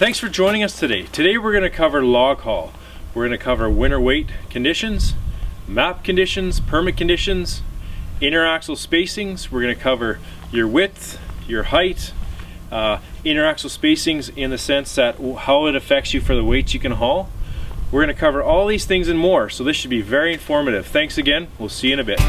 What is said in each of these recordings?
Thanks for joining us today. Today we're going to cover log haul. We're going to cover winter weight conditions, map conditions, permit conditions, interaxle spacings. We're going to cover your width, your height, interaxle spacings in the sense that how it affects you for the weights you can haul. We're going to cover all these things and more, so this should be very informative. Thanks again. We'll see you in a bit.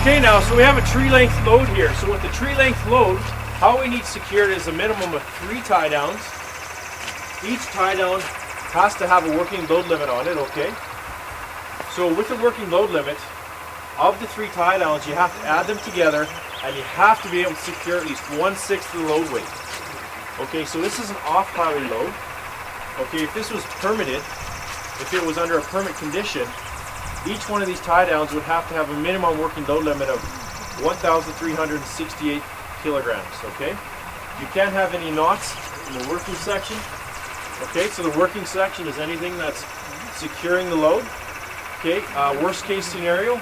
Okay, now, so we have a tree length load here. So with the tree length load, how we need secured is a minimum of 3 tie downs. Each tie down has to have a working load limit on it, okay? So with the working load limit, of the 3 tie downs, you have to add them together and you have to be able to secure at least 1/6 of the load weight. Okay, so this is an off-highway load. Okay, if this was permitted, if it was under a permit condition, each one of these tie downs would have to have a minimum working load limit of 1,368 kilograms, okay? You can't have any knots in the working section. Okay, so the working section is anything that's securing the load. Okay, worst case scenario,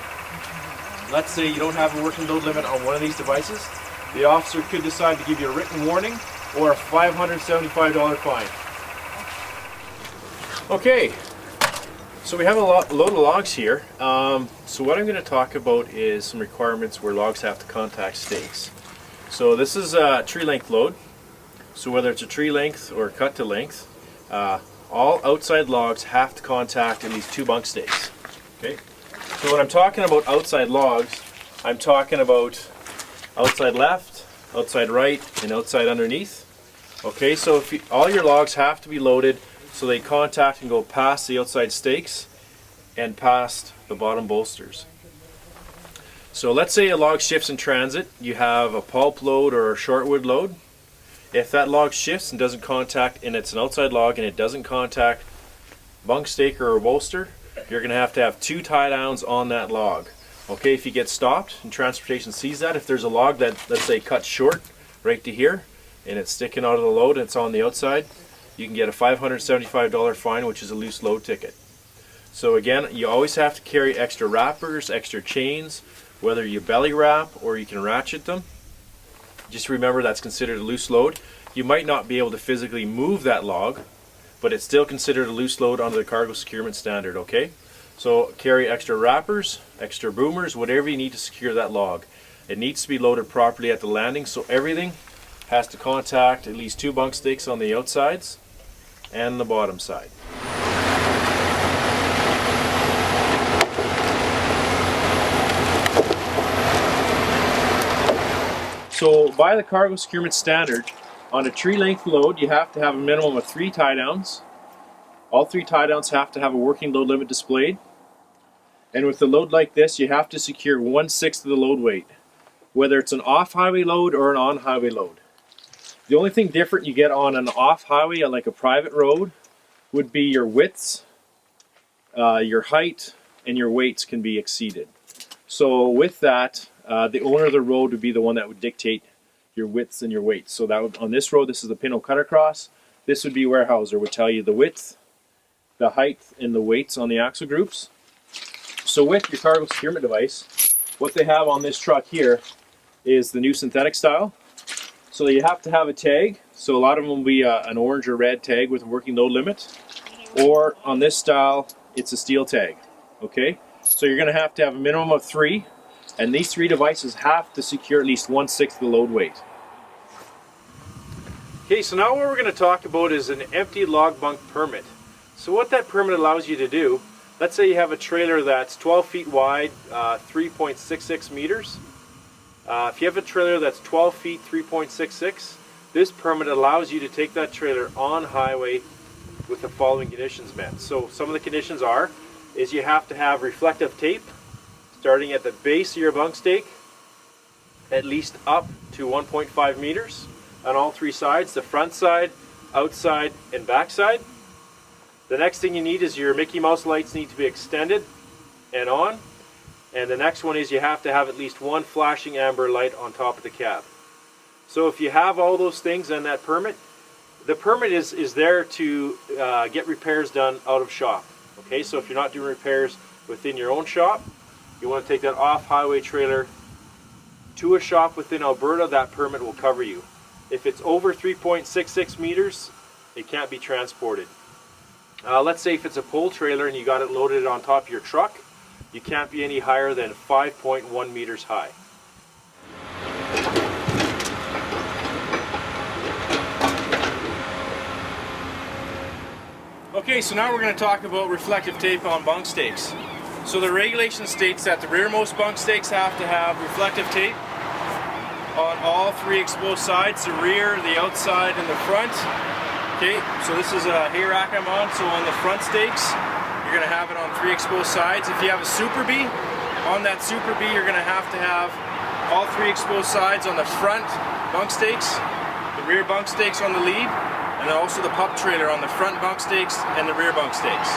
let's say you don't have a working load limit on one of these devices. The officer could decide to give you a written warning or a $575 fine. Okay. So we have a load of logs here. So what I'm going to talk about is some requirements where logs have to contact stakes. So this is a tree length load. So whether it's a tree length or cut to length, all outside logs have to contact at least 2 bunk stakes. Okay. So when I'm talking about outside logs, I'm talking about outside left, outside right, and outside underneath. Okay. So if all your logs have to be loaded so they contact and go past the outside stakes and past the bottom bolsters. So let's say a log shifts in transit. You have a pulp load or a shortwood load. If that log shifts and doesn't contact, and it's an outside log and it doesn't contact bunk stake or a bolster, you're going to have 2 tie downs on that log. Okay, if you get stopped and transportation sees that, if there's a log that, let's say, cuts short right to here and it's sticking out of the load and it's on the outside, you can get a $575 fine, which is a loose load ticket. So again, you always have to carry extra wrappers, extra chains, whether you belly wrap or you can ratchet them. Just remember that's considered a loose load. You might not be able to physically move that log, but it's still considered a loose load under the cargo securement standard, okay? So carry extra wrappers, extra boomers, whatever you need to secure that log. It needs to be loaded properly at the landing, so everything has to contact at least 2 bunk stakes on the outsides and the bottom side. So by the cargo securement standard, on a tree length load you have to have a minimum of 3 tie downs. All 3 tie downs have to have a working load limit displayed. And with a load like this, you have to secure 1/6 of the load weight, whether it's an off-highway load or an on-highway load. The only thing different you get on an off-highway, like a private road, would be your widths, your height, and your weights can be exceeded. So with that, the owner of the road would be the one that would dictate your widths and your weights. So that would, on this road, this is the Pinot Cutter Cross. This would be Weyerhaeuser, would tell you the width, the height, and the weights on the axle groups. So with your cargo securement device, what they have on this truck here is the new synthetic style. So you have to have a tag. So a lot of them will be an orange or red tag with a working load limit. Or on this style, it's a steel tag. Okay? So you're going to have a minimum of 3. And these 3 devices have to secure at least 1/6 of the load weight. Okay, so now what we're going to talk about is an empty log bunk permit. So what that permit allows you to do, let's say you have a trailer that's 12 feet wide, 3.66 meters. If you have a trailer that's 12 feet, 3.66, this permit allows you to take that trailer on highway with the following conditions met. So some of the conditions is you have to have reflective tape starting at the base of your bunk stake, at least up to 1.5 meters on all 3 sides, the front side, outside, and back side. The next thing you need is your Mickey Mouse lights need to be extended and on. And the next one is you have to have at least one flashing amber light on top of the cab. So if you have all those things on that permit, the permit is there to get repairs done out of shop. Okay, so if you're not doing repairs within your own shop, you want to take that off-highway trailer to a shop within Alberta, that permit will cover you. If it's over 3.66 meters, it can't be transported. Let's say if it's a pull trailer and you got it loaded on top of your truck, you can't be any higher than 5.1 meters high. Okay, so now we're going to talk about reflective tape on bunk stakes. So the regulation states that the rearmost bunk stakes have to have reflective tape on all three exposed sides, the rear, the outside, and the front. Okay, so this is a hay rack I'm on, so on the front stakes, you're going to have it on three exposed sides. If you have a Super B, on that Super B you're going to have all three exposed sides on the front bunk stakes, the rear bunk stakes on the lead, and also the pup trailer on the front bunk stakes and the rear bunk stakes.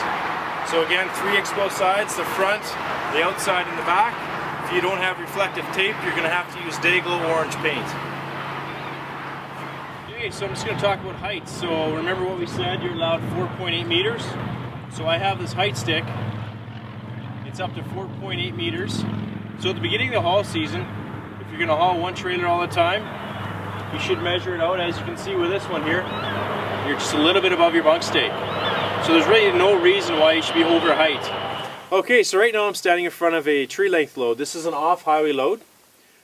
So again, three exposed sides, the front, the outside, and the back. If you don't have reflective tape, you're going to have to use Day-Glo orange paint. Okay, so I'm just going to talk about height. So remember what we said, you're allowed 4.8 meters. So I have this height stick. It's up to 4.8 meters. So at the beginning of the haul season, if you're going to haul one trailer all the time, you should measure it out. As you can see with this one here, you're just a little bit above your bunk stake. So there's really no reason why you should be over height. Okay, so right now I'm standing in front of a tree length load. This is an off-highway load.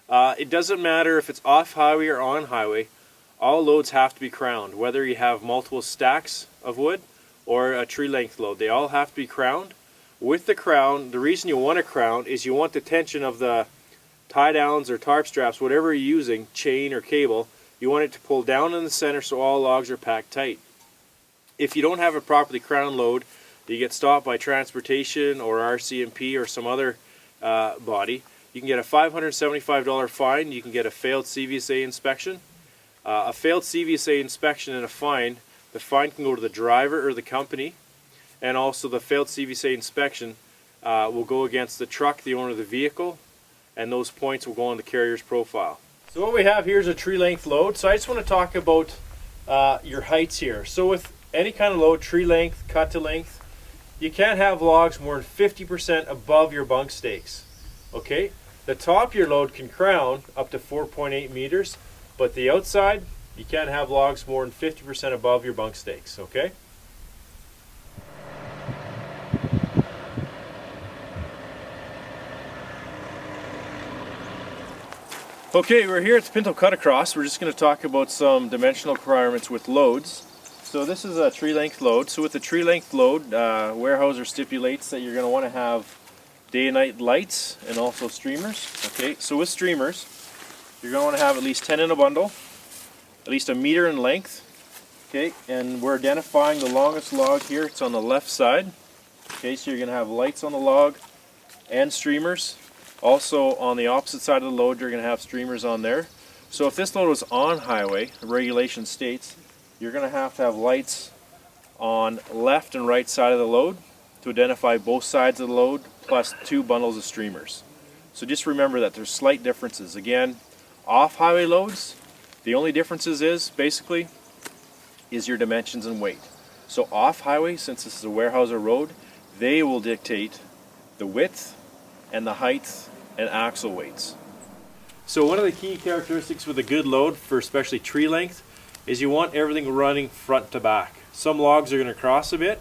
It doesn't matter if it's off-highway or on-highway. All loads have to be crowned, whether you have multiple stacks of wood or a tree length load. They all have to be crowned. With the crown, the reason you want a crown is you want the tension of the tie downs or tarp straps, whatever you're using, chain or cable, you want it to pull down in the center so all logs are packed tight. If you don't have a properly crowned load, you get stopped by transportation or RCMP or some other body, you can get a $575 fine. You can get a failed CVSA inspection. A failed CVSA inspection and a fine, the fine can go to the driver or the company, and also the failed CVSA inspection will go against the truck, the owner of the vehicle, and those points will go on the carrier's profile. So what we have here is a tree length load. So I just want to talk about your heights here. So with any kind of load, tree length, cut to length, you can't have logs more than 50% above your bunk stakes. Okay? The top of your load can crown up to 4.8 meters, but the outside, you can't have logs more than 50% above your bunk stakes. Okay? Okay, we're here at the Pinto Cut Across. We're just going to talk about some dimensional requirements with loads. So this is a tree length load. So with the tree length load, Weyerhaeuser stipulates that you're going to want to have day and night lights and also streamers. Okay, so with streamers, you're going to want to have at least 10 in a bundle, at least a meter in length. Okay, and we're identifying the longest log here. It's on the left side. Okay, so you're going to have lights on the log and streamers. Also on the opposite side of the load, you're going to have streamers on there. So if this load was on highway, the regulation states, you're going to have lights on left and right side of the load to identify both sides of the load, plus 2 bundles of streamers. So just remember that there's slight differences. Again, off-highway loads, the only differences is your dimensions and weight. So off-highway, since this is a Weyerhaeuser road, they will dictate the width and the height and axle weights. So one of the key characteristics with a good load for especially tree length is you want everything running front to back. Some logs are going to cross a bit,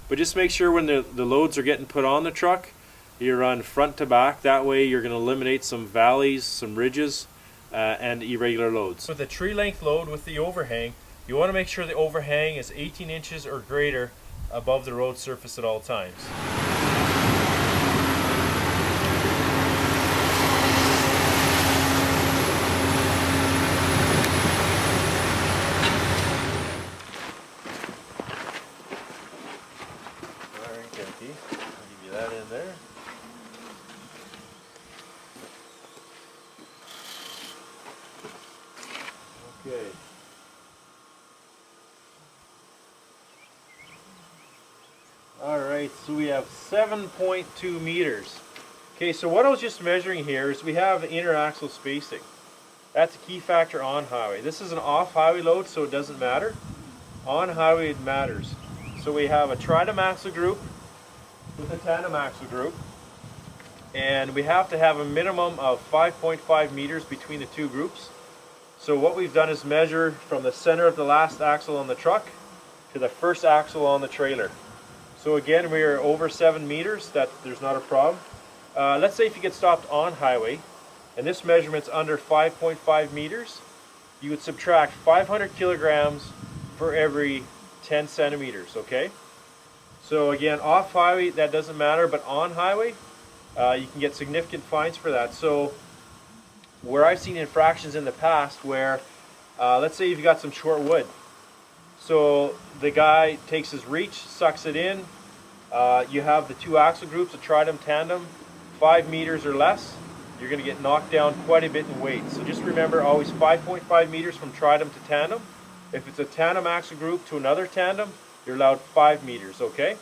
but just make sure when the loads are getting put on the truck, you run front to back. That way you're going to eliminate some valleys, some ridges, and irregular loads. With a tree length load with the overhang, you want to make sure the overhang is 18 inches or greater above the road surface at all times. I'll give you that in there. Okay. Alright, so we have 7.2 meters. Okay, so what I was just measuring here is we have interaxle spacing. That's a key factor on highway. This is an off-highway load, so it doesn't matter. On highway, it matters. So we have a tridem axle group with a tandem axle group, and we have to have a minimum of 5.5 meters between the two groups. So what we've done is measure from the center of the last axle on the truck to the first axle on the trailer. So again, we are over 7 meters. There's not a problem. Let's say if you get stopped on highway and this measurement's under 5.5 meters, you would subtract 500 kilograms for every 10 centimeters, okay? So again, off highway, that doesn't matter, but on highway, you can get significant fines for that. So where I've seen infractions in the past where, let's say you've got some short wood. So the guy takes his reach, sucks it in, you have the two axle groups, a tridem, tandem, 5 meters or less, you're going to get knocked down quite a bit in weight. So just remember, always 5.5 meters from tridem to tandem. If it's a tandem axle group to another tandem, you're allowed 5 meters, okay?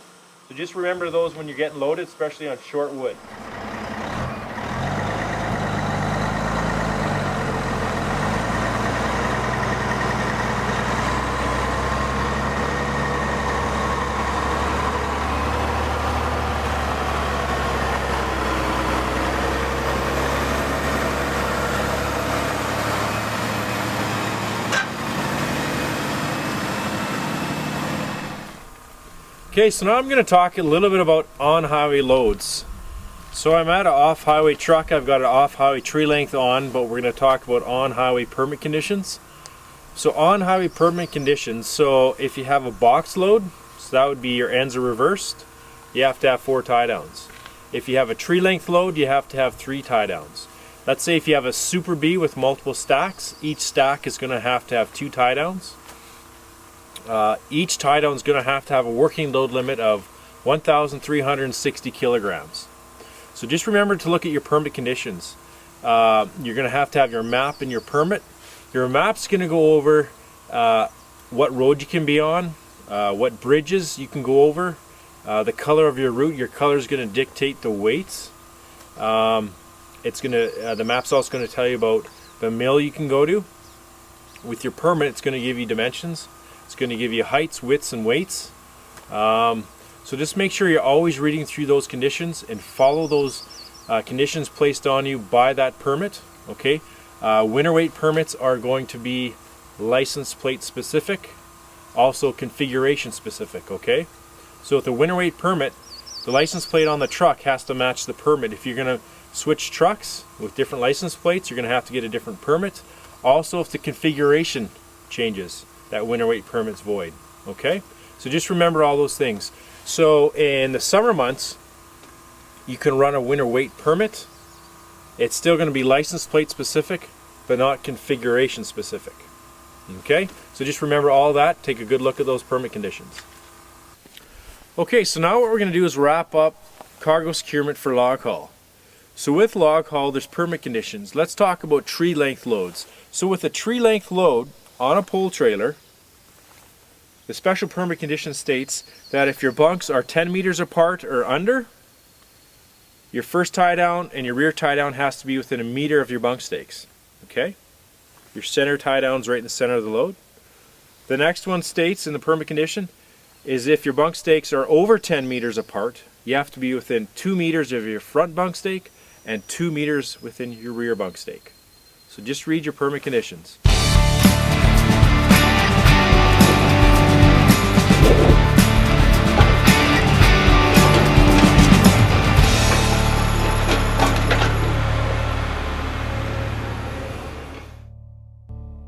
So just remember those when you're getting loaded, especially on short wood. Okay, so now I'm going to talk a little bit about on-highway loads. So I'm at an off-highway truck. I've got an off-highway tree length on, but we're going to talk about on-highway permit conditions. So on-highway permit conditions, so if you have a box load, so that would be your ends are reversed, you have to have 4 tie downs. If you have a tree length load, you have to have 3 tie downs. Let's say if you have a Super B with multiple stacks, each stack is going to have 2 tie downs. Each tie down is going to have a working load limit of 1,360 kilograms. So just remember to look at your permit conditions. You're going to have your map and your permit. Your map's going to go over what road you can be on, what bridges you can go over, the color of your route. Your color is going to dictate the weights. The map's also going to tell you about the mill you can go to. With your permit, it's going to give you dimensions. It's going to give you heights, widths, and weights. So just make sure you're always reading through those conditions and follow those conditions placed on you by that permit. Okay. Winter weight permits are going to be license plate specific, also configuration specific. Okay. So with the winter weight permit, the license plate on the truck has to match the permit. If you're going to switch trucks with different license plates, you're going to have to get a different permit. Also, if the configuration changes, that winter weight permit's void. Okay, so just remember all those things. So in the summer months, you can run a winter weight permit. It's still going to be license plate specific, but not configuration specific. Okay, so just remember all that. Take a good look at those permit conditions. Okay, so now what we're going to do is wrap up cargo securement for log haul. So with log haul, there's permit conditions. Let's talk about tree length loads. So with a tree length load on a pole trailer, the special permit condition states that if your bunks are 10 meters apart or under, your first tie down and your rear tie down has to be within 1 meter of your bunk stakes. Okay? Your center tie down's right in the center of the load. The next one states in the permit condition is if your bunk stakes are over 10 meters apart, you have to be within 2 meters of your front bunk stake and 2 meters within your rear bunk stake. So just read your permit conditions.